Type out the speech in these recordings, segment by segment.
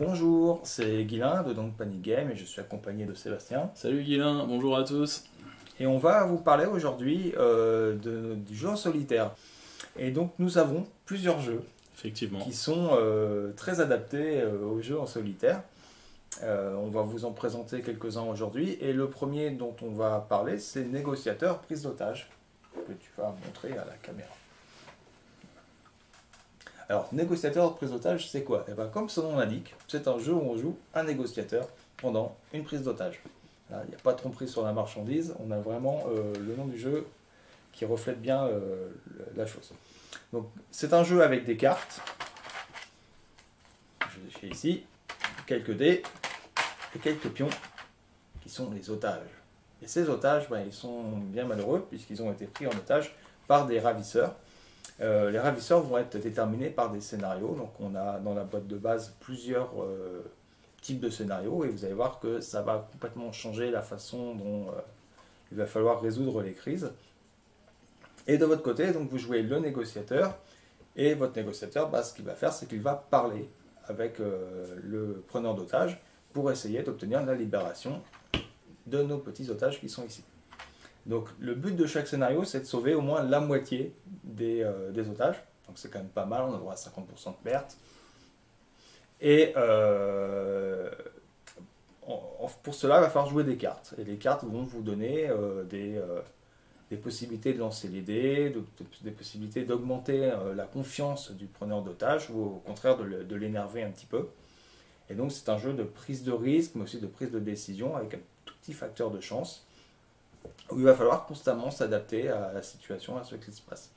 Bonjour, c'est Guilain de Donc Panic Game et je suis accompagné de Sébastien. Salut Guilain, bonjour à tous. Et on va vous parler aujourd'hui du jeu en solitaire. Et donc nous avons plusieurs jeux Effectivement. qui sont très adaptés aux jeux en solitaire. On va vous en présenter quelques-uns aujourd'hui. Et le premier dont on va parler, c'est Négociateur prise d'otage, que tu vas montrer à la caméra. Alors, négociateur prise d'otage, c'est quoi? Eh ben, comme son nom l'indique, c'est un jeu où on joue un négociateur pendant une prise d'otage. Il n'y a pas de tromperie sur la marchandise, on a vraiment le nom du jeu qui reflète bien la chose. Donc, c'est un jeu avec des cartes. Je défais ici, quelques dés et quelques pions qui sont les otages. Et ces otages, ben, ils sont bien malheureux puisqu'ils ont été pris en otage par des ravisseurs. Les ravisseurs vont être déterminés par des scénarios. Donc on a dans la boîte de base plusieurs types de scénarios et vous allez voir que ça va complètement changer la façon dont il va falloir résoudre les crises. Et de votre côté, donc vous jouez le négociateur et votre négociateur, bah, ce qu'il va faire, c'est qu'il va parler avec le preneur d'otages pour essayer d'obtenir la libération de nos petits otages qui sont ici. Donc le but de chaque scénario, c'est de sauver au moins la moitié des otages. Donc c'est quand même pas mal, on a droit à 50% de perte. Et pour cela, il va falloir jouer des cartes. Et les cartes vont vous donner des possibilités de lancer les dés, des possibilités d'augmenter la confiance du preneur d'otages, ou au contraire de l'énerver un petit peu. Et donc c'est un jeu de prise de risque, mais aussi de prise de décision, avec un tout petit facteur de chance, où il va falloir constamment s'adapter à la situation, à ce qui se passe.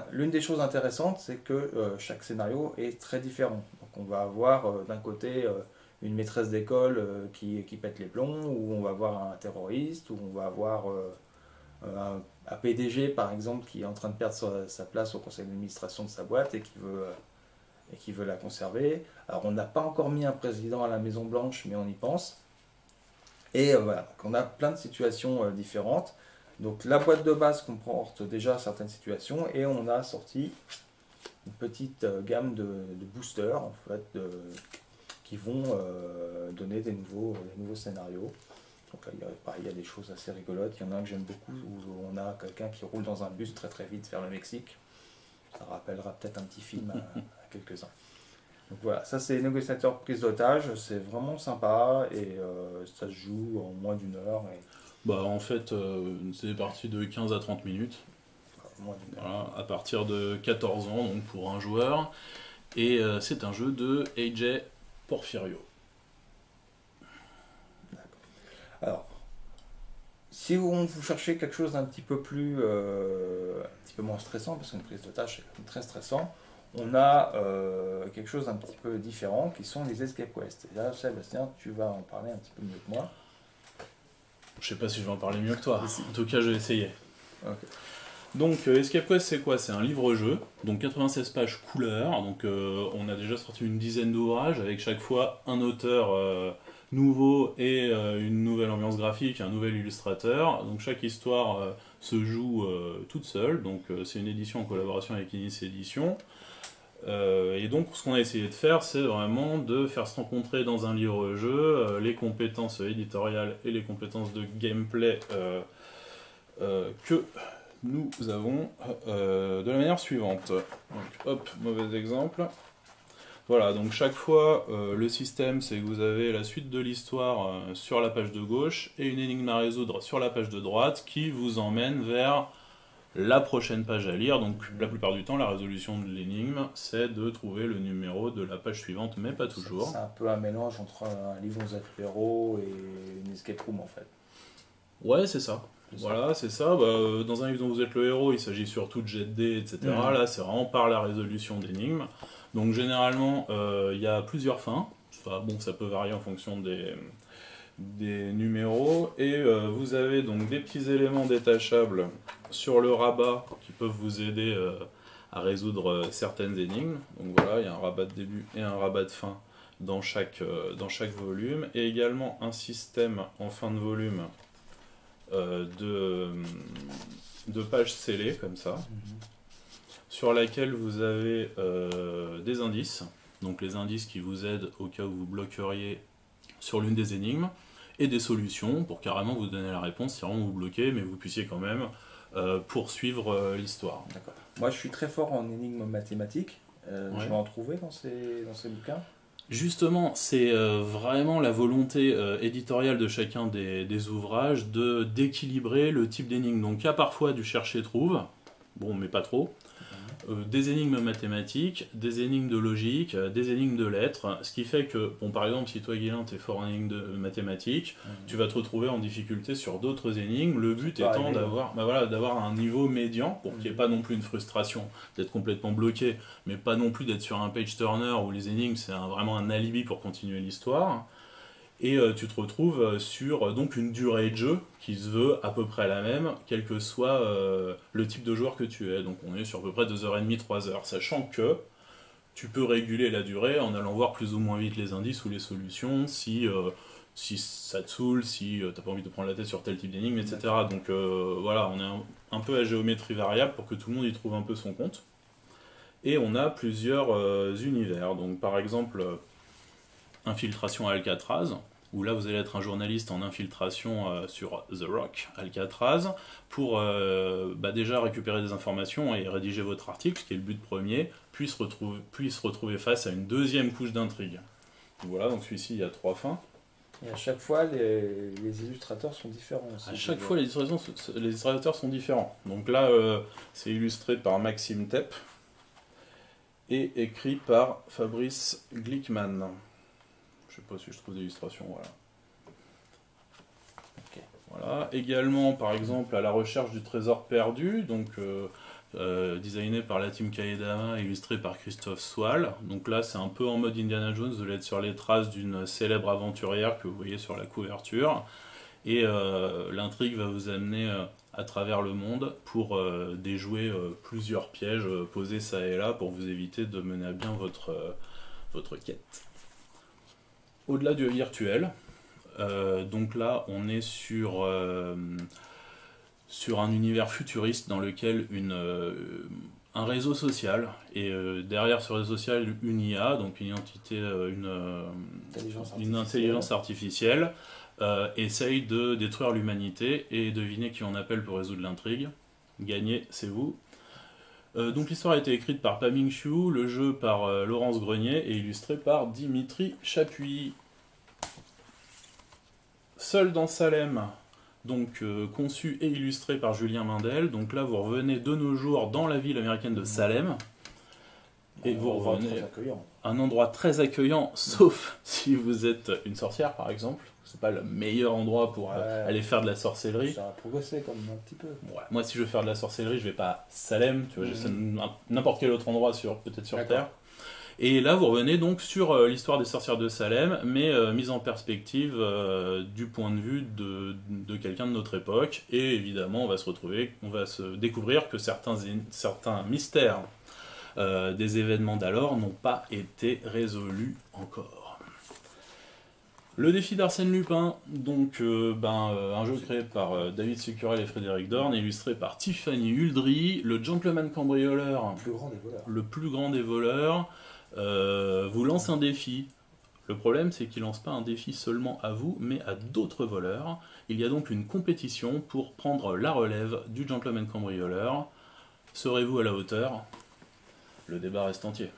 L'une des choses intéressantes, c'est que chaque scénario est très différent. Donc on va avoir d'un côté une maîtresse d'école qui pète les plombs, ou on va avoir un terroriste, ou on va avoir un PDG par exemple qui est en train de perdre sa place au conseil d'administration de sa boîte et qui veut la conserver. Alors on n'a pas encore mis un président à la Maison Blanche, mais on y pense. Et voilà, donc on a plein de situations différentes. Donc la boîte de base comporte déjà certaines situations et on a sorti une petite gamme de boosters en fait, qui vont donner des nouveaux scénarios. Donc là, il y a des choses assez rigolotes. Il y en a un que j'aime beaucoup où on a quelqu'un qui roule dans un bus très très vite vers le Mexique. Ça rappellera peut-être un petit film à quelques-uns. Donc voilà, ça c'est négociateur prise d'otage, c'est vraiment sympa et ça se joue en moins d'une heure. Bah en fait, c'est des parties de 15 à 30 minutes. Moins d'une heure. Voilà, à partir de 14 ans, donc pour un joueur. Et c'est un jeu de AJ Porfirio. Alors, si vous cherchez quelque chose d'un petit peu plus, un petit peu moins stressant, parce qu'une prise d'otage c'est quand même très stressant, on a quelque chose d'un petit peu différent qui sont les escape quests. Et là, Sébastien, tu vas en parler un petit peu mieux que moi. Je sais pas si je vais en parler mieux que toi. En tout cas, je vais essayer. Okay. Donc, Escape Quest, c'est quoi? C'est un livre-jeu, donc 96 pages couleur. Donc, on a déjà sorti une dizaine d'ouvrages avec chaque fois un auteur nouveau et une nouvelle ambiance graphique, un nouvel illustrateur. Donc, chaque histoire se joue toute seule. Donc, c'est une édition en collaboration avec Inis Édition. Et donc, ce qu'on a essayé de faire, c'est vraiment de faire se rencontrer dans un livre-jeu les compétences éditoriales et les compétences de gameplay que nous avons de la manière suivante. Donc, hop, mauvais exemple. Voilà, donc chaque fois, le système, c'est que vous avez la suite de l'histoire sur la page de gauche et une énigme à résoudre sur la page de droite qui vous emmène vers la prochaine page à lire. Donc la plupart du temps, la résolution de l'énigme, c'est de trouver le numéro de la page suivante, mais pas toujours. C'est un peu un mélange entre un livre aux héros et une escape room en fait. Ouais, c'est ça. Voilà, c'est ça. Bah, dans un livre dont vous êtes le héros, il s'agit surtout de jet de dés, etc. Là, c'est vraiment par la résolution d'énigmes. Donc généralement, il y a plusieurs fins. Enfin, bon, ça peut varier en fonction des numéros. Et vous avez donc des petits éléments détachables sur le rabat qui peuvent vous aider à résoudre certaines énigmes. Donc voilà, il y a un rabat de début et un rabat de fin dans chaque volume. Et également un système en fin de volume de pages scellées, comme ça, sur laquelle vous avez des indices. donc les indices qui vous aident au cas où vous bloqueriez sur l'une des énigmes, et des solutions pour carrément vous donner la réponse si vraiment vous bloquez, mais vous puissiez quand même poursuivre l'histoire. D'accord. Moi, je suis très fort en énigmes mathématiques. Ouais. Je vais en trouver dans ces bouquins. Justement, c'est vraiment la volonté éditoriale de chacun des ouvrages d'équilibrer le type d'énigme. Donc il y a parfois du chercher-trouve, bon mais pas trop, des énigmes mathématiques, des énigmes de logique, des énigmes de lettres, ce qui fait que, bon par exemple si toi Guilain t'es fort en énigmes de mathématiques, tu vas te retrouver en difficulté sur d'autres énigmes, le but étant d'avoir un niveau médian, pour qu'il n'y ait pas non plus une frustration d'être complètement bloqué, mais pas non plus d'être sur un page turner où les énigmes c'est vraiment un alibi pour continuer l'histoire. Et tu te retrouves sur donc une durée de jeu qui se veut à peu près la même, quel que soit le type de joueur que tu es. Donc on est sur à peu près 2h30, 3h, sachant que tu peux réguler la durée en allant voir plus ou moins vite les indices ou les solutions, si ça te saoule, si t'as pas envie de prendre la tête sur tel type d'énigme, etc. Donc voilà, on est un peu à géométrie variable pour que tout le monde y trouve un peu son compte. Et on a plusieurs univers, donc par exemple... Infiltration à Alcatraz, où là vous allez être un journaliste en infiltration sur The Rock, Alcatraz, pour déjà récupérer des informations et rédiger votre article, ce qui est le but premier, puis se retrouver face à une deuxième couche d'intrigue. Voilà, donc celui-ci il y a 3 fins. Et à chaque fois, les illustrateurs sont différents aussi. À chaque fois, les illustrateurs sont différents. Donc là, c'est illustré par Maxime Tepp et écrit par Fabrice Glickman. Je sais pas si je trouve des illustrations, voilà. Okay. Voilà. Également, par exemple, à la recherche du trésor perdu, donc designé par la team Kaedama, illustré par Christophe Swal. Donc là, c'est un peu en mode Indiana Jones, vous allez être sur les traces d'une célèbre aventurière que vous voyez sur la couverture. Et l'intrigue va vous amener à travers le monde pour déjouer plusieurs pièges posés ça et là pour vous éviter de mener à bien votre quête. Au-delà du virtuel, donc là on est sur un univers futuriste dans lequel un réseau social, et derrière ce réseau social une IA, donc une entité, une intelligence artificielle, essaye de détruire l'humanité, et devinez qui on appelle pour résoudre l'intrigue. Gagné, c'est vous. Donc l'histoire a été écrite par Paming Xu, le jeu par Laurence Grenier et illustré par Dimitri Chapuis. Seul dans Salem, donc conçu et illustré par Julien Mindel. Donc là vous revenez de nos jours dans la ville américaine de Salem. Et vous revenez à un endroit très accueillant, sauf si vous êtes une sorcière par exemple. C'est pas le meilleur endroit pour aller faire de la sorcellerie. Ça a progressé comme un petit peu. Ouais. Moi, si je veux faire de la sorcellerie, je vais pas à Salem, tu vois, j'essaie n'importe quel autre endroit peut-être sur Terre. Et là, vous revenez donc sur l'histoire des sorcières de Salem, mais mise en perspective du point de vue de quelqu'un de notre époque. Et évidemment, on va se découvrir que certains mystères des événements d'alors n'ont pas été résolus encore. Le défi d'Arsène Lupin, donc un jeu créé par David Sucurel et Frédéric Dorn, illustré par Tiffany Huldry, le gentleman cambrioleur, le plus grand des voleurs, vous lance un défi. Le problème, c'est qu'il lance pas un défi seulement à vous, mais à d'autres voleurs. Il y a donc une compétition pour prendre la relève du gentleman cambrioleur. Serez-vous à la hauteur? Le débat reste entier.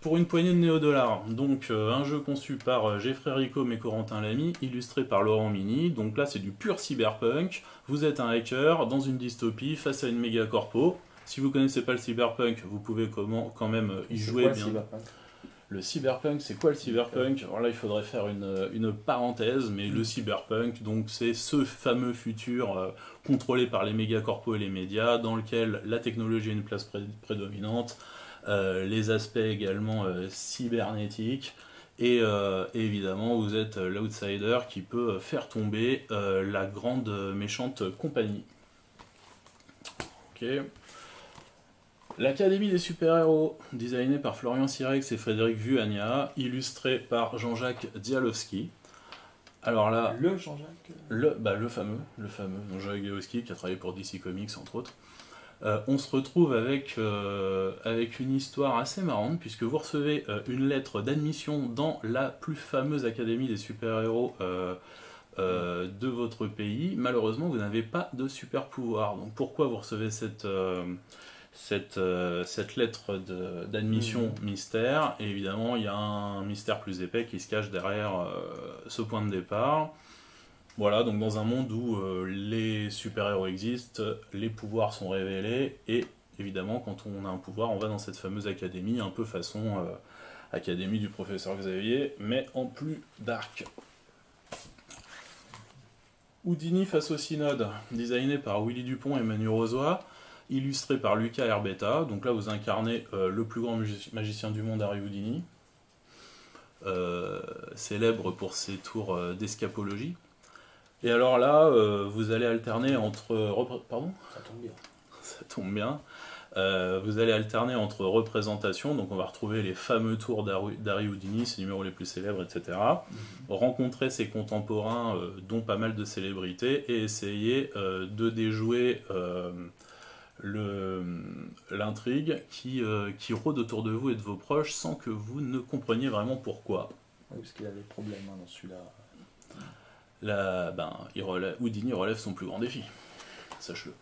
Pour une poignée de néo-dollars, donc un jeu conçu par Geoffrey Ricom et Corentin Lamy, illustré par Laurent Mini. Donc là c'est du pur cyberpunk, vous êtes un hacker dans une dystopie face à une méga corpo. Si vous connaissez pas le cyberpunk, vous pouvez quand même y jouer bien. Le cyberpunk, c'est quoi le cyberpunk? Alors là il faudrait faire une parenthèse, mais le cyberpunk, donc c'est ce fameux futur contrôlé par les méga corpos et les médias, dans lequel la technologie a une place prédominante. Les aspects également cybernétiques, et évidemment vous êtes l'outsider qui peut faire tomber la grande méchante compagnie. Ok. L'Académie des super-héros, designé par Florian Sirex et Frédéric Vuagna, illustré par Jean-Jacques Dialowski. Alors là, le Jean-Jacques le fameux Jean-Jacques Dialowski qui a travaillé pour DC Comics entre autres. On se retrouve avec une histoire assez marrante, puisque vous recevez une lettre d'admission dans la plus fameuse académie des super-héros de votre pays. Malheureusement, vous n'avez pas de super-pouvoir. Donc pourquoi vous recevez cette lettre d'admission mystère? Et évidemment, il y a un mystère plus épais qui se cache derrière ce point de départ. Voilà, donc dans un monde où les super-héros existent, les pouvoirs sont révélés, et évidemment, quand on a un pouvoir, on va dans cette fameuse académie, un peu façon académie du professeur Xavier, mais en plus dark. Houdini face au synode, designé par Willy Dupont et Manu Rozoy, illustré par Luca Herbetta. Donc là, vous incarnez le plus grand magicien du monde, Harry Houdini, célèbre pour ses tours d'escapologie. Et alors là, vous allez alterner entre... Pardon ? Ça tombe bien. Ça tombe bien. Vous allez alterner entre représentations, donc on va retrouver les fameux tours d'Harry Houdini, ses numéros les plus célèbres, etc. Rencontrer ses contemporains, dont pas mal de célébrités, et essayer de déjouer l'intrigue qui rôde autour de vous et de vos proches sans que vous ne compreniez vraiment pourquoi. Oui, parce qu'il a des problèmes dans celui-là. Houdini relève son plus grand défi, sache-le.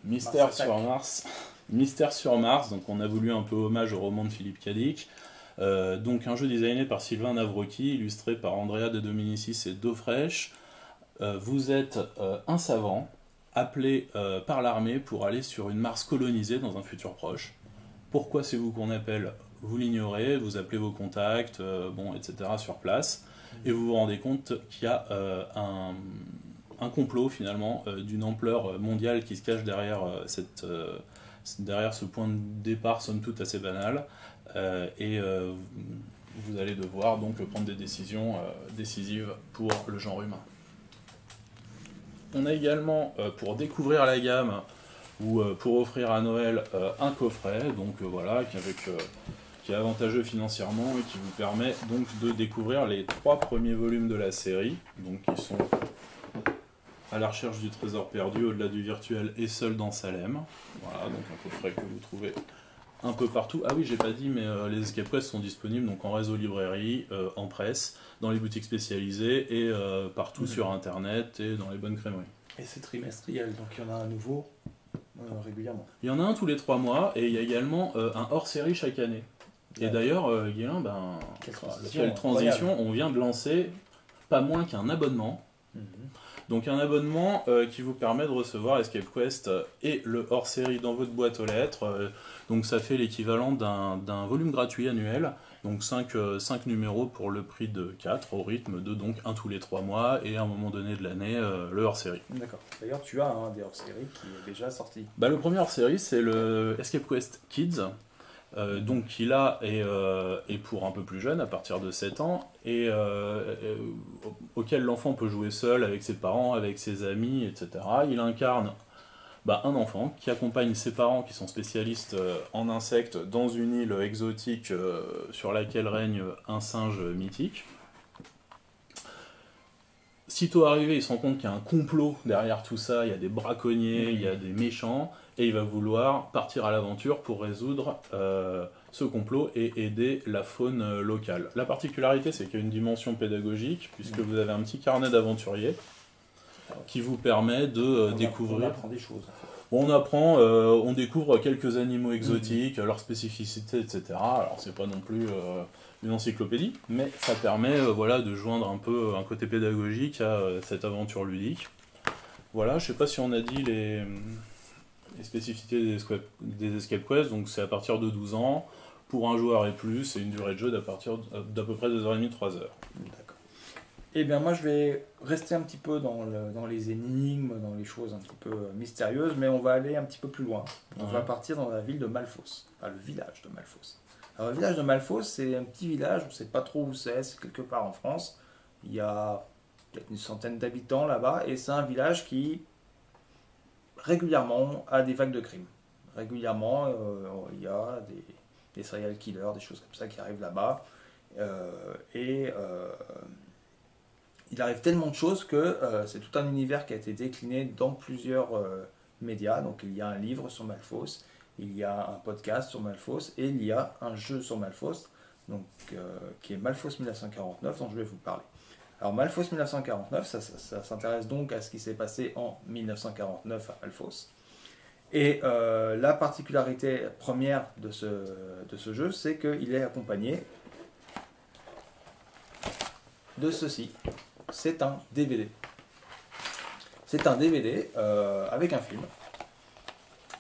Mystère sur Mars. Mystère sur Mars, donc on a voulu un peu hommage au roman de Philippe Cadic. Donc un jeu designé par Sylvain Navrochi, illustré par Andrea De Dominicis et Daufresh. Vous êtes un savant appelé par l'armée pour aller sur une Mars colonisée dans un futur proche. Pourquoi c'est vous qu'on appelle ? Vous l'ignorez, vous appelez vos contacts, etc. sur place, et vous vous rendez compte qu'il y a un complot finalement d'une ampleur mondiale qui se cache derrière ce point de départ somme toute assez banal, et vous allez devoir donc prendre des décisions décisives pour le genre humain. On a également, pour découvrir la gamme, ou pour offrir à Noël un coffret, donc voilà, qui est avantageux financièrement et qui vous permet donc de découvrir les 3 premiers volumes de la série, donc qui sont À la recherche du trésor perdu, au-delà du virtuel et seul dans Salem. Voilà, donc un coffret que vous trouvez un peu partout. Ah oui, j'ai pas dit, mais les Escape Quest sont disponibles donc en réseau librairie, en presse, dans les boutiques spécialisées et partout sur internet et dans les bonnes crèmeries. Et c'est trimestriel, donc il y en a un nouveau régulièrement. Il y en a un tous les 3 mois et il y a également un hors-série chaque année. Et d'ailleurs, Guilain, quelle transition, on vient de lancer pas moins qu'un abonnement. Donc un abonnement qui vous permet de recevoir Escape Quest et le hors-série dans votre boîte aux lettres. Donc ça fait l'équivalent d'un volume gratuit annuel. Donc 5 numéros pour le prix de 4, au rythme de donc un tous les 3 mois et à un moment donné de l'année, le hors-série. D'accord. D'ailleurs, tu as un des hors-séries qui est déjà sorti. Le premier hors-série, c'est le Escape Quest Kids. Donc qui là est pour un peu plus jeune, à partir de 7 ans, et auquel l'enfant peut jouer seul, avec ses parents, avec ses amis, etc. Il incarne un enfant qui accompagne ses parents qui sont spécialistes en insectes dans une île exotique sur laquelle règne un singe mythique. Sitôt arrivé, il se rend compte qu'il y a un complot derrière tout ça, il y a des braconniers, il y a des méchants, et il va vouloir partir à l'aventure pour résoudre ce complot et aider la faune locale. La particularité, c'est qu'il y a une dimension pédagogique, puisque vous avez un petit carnet d'aventuriers qui vous permet de découvrir... On apprend des choses. On découvre quelques animaux exotiques, leurs spécificités, etc. Alors c'est pas non plus une encyclopédie, mais ça permet de joindre un peu un côté pédagogique à cette aventure ludique. Voilà, je sais pas si on a dit les spécificités des Escape Quest, donc c'est à partir de 12 ans, pour un joueur et plus, et une durée de jeu d'à peu près 2h30, 3h. D'accord. Eh bien moi je vais rester un petit peu dans les énigmes, dans les choses un petit peu mystérieuses, mais on va aller un petit peu plus loin. On va partir dans la ville de Malfos, le village de Malfos. Alors le village de Malfos, c'est un petit village, on ne sait pas trop où c'est quelque part en France. Il y a peut-être une centaine d'habitants là-bas, et c'est un village qui régulièrement a des vagues de crimes. Régulièrement, il y a des serial killers, des choses comme ça qui arrivent là-bas. il arrive tellement de choses que c'est tout un univers qui a été décliné dans plusieurs médias. Donc il y a un livre sur Malfos, il y a un podcast sur Malfos et il y a un jeu sur Malfos, donc, qui est Malfos 1949 dont je vais vous parler. Alors Malfos 1949, ça s'intéresse donc à ce qui s'est passé en 1949 à Malfos. Et la particularité première de ce jeu, c'est qu'il est accompagné de ceci. C'est un DVD. C'est un DVD avec un film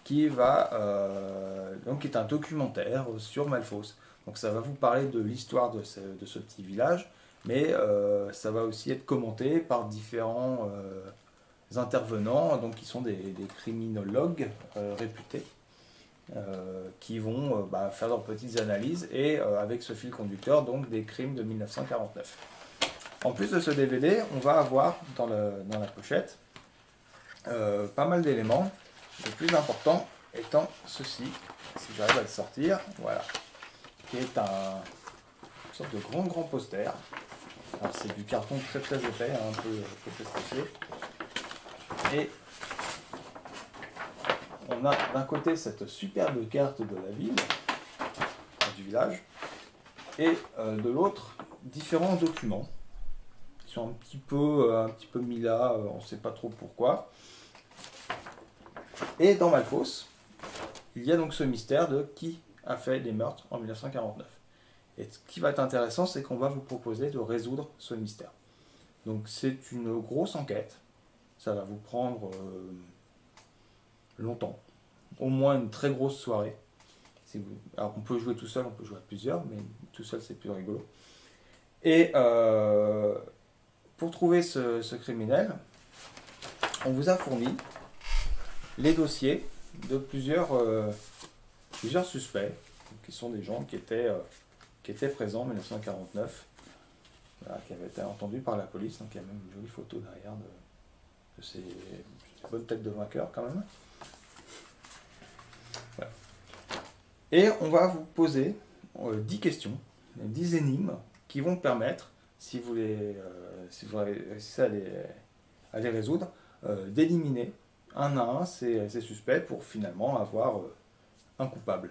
qui est un documentaire sur Malfos. Donc ça va vous parler de l'histoire de ce petit village, mais ça va aussi être commenté par différents intervenants, donc qui sont des criminologues réputés, qui vont faire leurs petites analyses et avec ce fil conducteur donc des crimes de 1949. En plus de ce DVD, on va avoir dans la pochette pas mal d'éléments. Le plus important étant ceci, si j'arrive à le sortir, voilà, qui est une sorte de grand poster. Alors c'est du carton très épais, un peu plastifié. Et on a d'un côté cette superbe carte de la ville, du village, et de l'autre différents documents qui sont un petit peu mis là, on ne sait pas trop pourquoi. Et dans Malfos, il y a donc ce mystère de qui a fait les meurtres en 1949. Et ce qui va être intéressant, c'est qu'on va vous proposer de résoudre ce mystère. Donc c'est une grosse enquête, ça va vous prendre longtemps, au moins une très grosse soirée. Alors on peut jouer tout seul, on peut jouer à plusieurs, mais tout seul c'est plus rigolo. Et pour trouver ce criminel, on vous a fourni les dossiers de plusieurs suspects, qui sont des gens qui étaient présents en 1949, voilà, qui avaient été entendus par la police. Donc il y a même une jolie photo derrière de ces bonnes têtes de vainqueurs quand même. Voilà. Et on va vous poser 10 questions, 10 énigmes qui vont permettre, si vous réussissez à les résoudre, d'éliminer un à un ces suspects pour finalement avoir un coupable.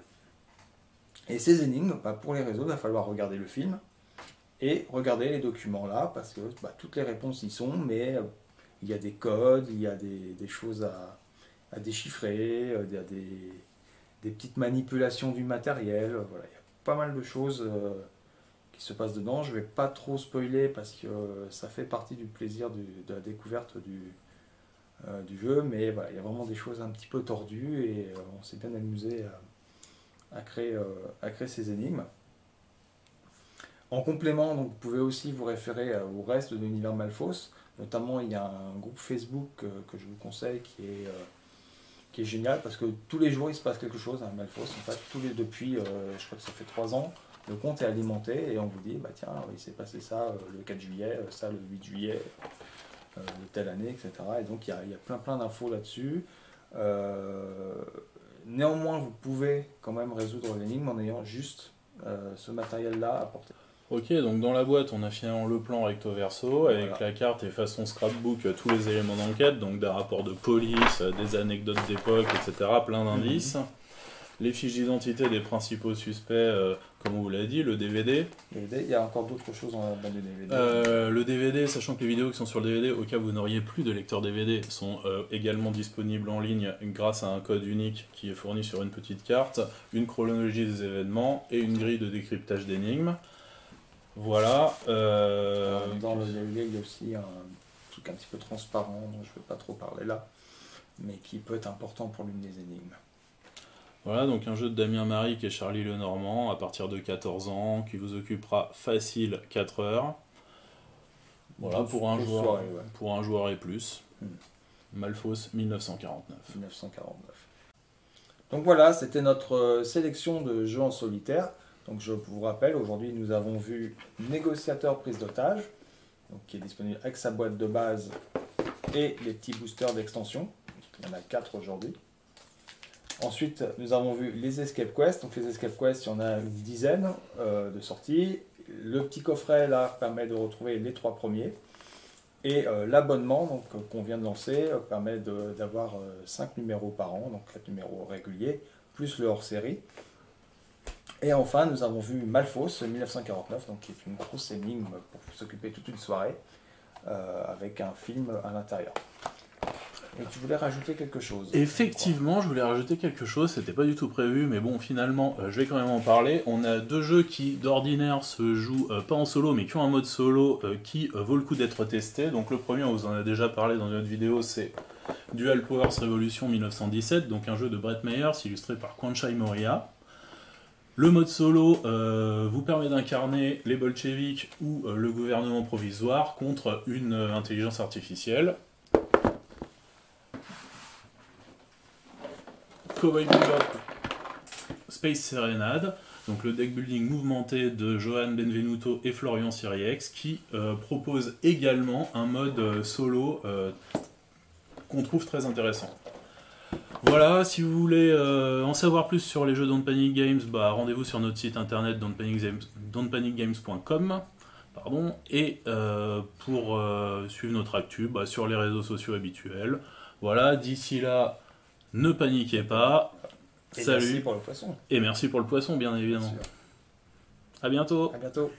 Et ces énigmes, pour les résoudre, il va falloir regarder le film et regarder les documents là, parce que toutes les réponses y sont, mais il y a des codes, il y a des choses à déchiffrer, il y a des petites manipulations du matériel, voilà, il y a pas mal de choses qui se passent dedans. Je ne vais pas trop spoiler parce que ça fait partie du plaisir de la découverte du jeu, mais voilà, il y a vraiment des choses un petit peu tordues et on s'est bien amusé à créer ces énigmes. En complément, donc, vous pouvez aussi vous référer au reste de l'univers Malfos. Notamment, il y a un groupe Facebook que je vous conseille qui est génial parce que tous les jours il se passe quelque chose à Malfos. En fait, depuis, je crois que ça fait 3 ans, le compte est alimenté et on vous dit, tiens, il s'est passé ça le 4 juillet, ça le 8 juillet, de telle année, etc. Et donc il y a plein d'infos là-dessus. Néanmoins, vous pouvez quand même résoudre l'énigme en ayant juste ce matériel-là à porter. Ok, donc dans la boîte, on a finalement le plan recto verso, avec la carte et façon scrapbook, tous les éléments d'enquête, donc des rapports de police, des anecdotes d'époque, etc., plein d'indices. Les fiches d'identité des principaux suspects, comme on vous l'a dit, le DVD. Il y a encore d'autres choses dans le DVD. Le DVD, sachant que les vidéos qui sont sur le DVD, au cas où vous n'auriez plus de lecteur DVD, sont également disponibles en ligne grâce à un code unique qui est fourni sur une petite carte, une chronologie des événements et une grille de décryptage d'énigmes. Voilà. Dans le DVD, il y a aussi un truc un petit peu transparent dont je ne vais pas trop parler là, mais qui peut être important pour l'une des énigmes. Voilà, donc un jeu de Damien Maric et Charlie Lenormand à partir de 14 ans, qui vous occupera facile 4 heures. Voilà, pour un joueur et plus. Malfos 1949. Donc voilà, c'était notre sélection de jeux en solitaire. Donc je vous rappelle, aujourd'hui nous avons vu Négociateur prise d'otage, qui est disponible avec sa boîte de base et les petits boosters d'extension. Il y en a 4 aujourd'hui. Ensuite, nous avons vu les Escape Quest. Donc les Escape Quest, il y en a une dizaine de sorties. Le petit coffret là permet de retrouver les 3 premiers. Et l'abonnement qu'on vient de lancer permet d'avoir 5 numéros par an, donc 4 numéros réguliers, plus le hors-série. Et enfin, nous avons vu Malfos 1949, donc, qui est une grosse énigme pour s'occuper toute une soirée, avec un film à l'intérieur. Et tu voulais rajouter quelque chose? Effectivement, je voulais rajouter quelque chose, c'était pas du tout prévu, mais bon, finalement, je vais quand même en parler. On a deux jeux qui, d'ordinaire, se jouent pas en solo, mais qui ont un mode solo qui vaut le coup d'être testé. Donc le premier, on vous en a déjà parlé dans une autre vidéo, c'est Dual Powers Revolution 1917, donc un jeu de Brett Meyers, illustré par Kwanchai Moriya. Le mode solo vous permet d'incarner les bolcheviks ou le gouvernement provisoire contre une intelligence artificielle. Cowboy Bebop, Space Serenade, donc le deck building mouvementé de Johan Benvenuto et Florian Siriex, qui propose également un mode solo qu'on trouve très intéressant. Voilà, si vous voulez en savoir plus sur les jeux Don't Panic Games, rendez-vous sur notre site internet don'tpanicgames.com. Et pour suivre notre actu sur les réseaux sociaux habituels. Voilà, d'ici là, ne paniquez pas. Et salut. Merci pour le poisson. Et merci pour le poisson, bien évidemment. À bientôt. À bientôt.